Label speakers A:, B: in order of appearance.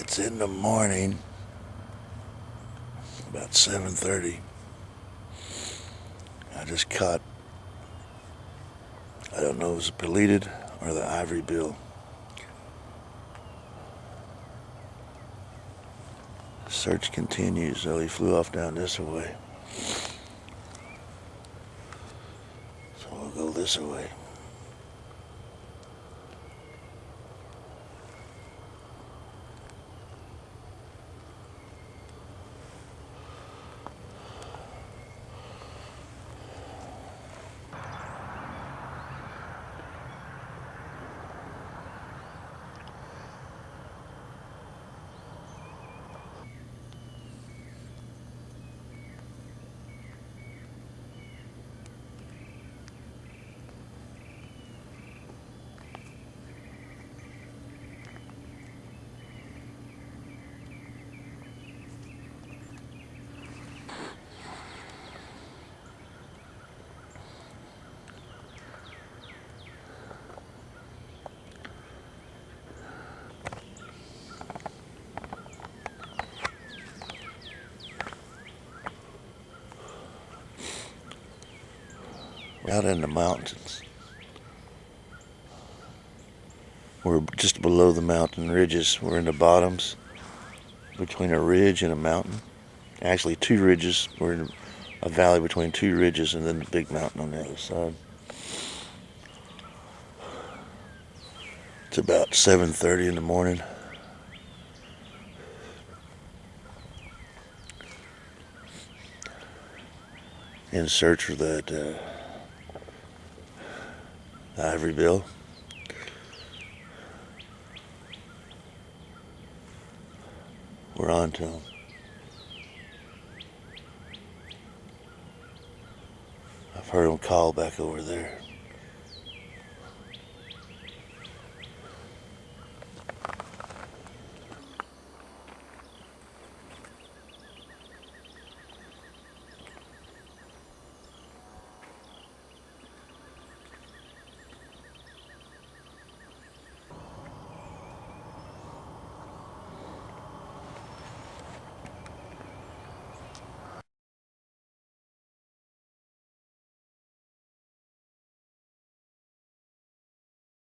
A: It's in the morning, about 7:30. I just caught, I don't know if it was a pileated or the ivory bill. Search continues, so he flew off down this way. So we'll go this way. Out in the mountains. We're just below the mountain ridges. We're in the bottoms between a ridge and a mountain. Actually, two ridges. We're in a valley between two ridges and then the big mountain on the other side. It's about 7:30 in the morning. In search for that ivory bill. We're on to him. I've heard him call back over there.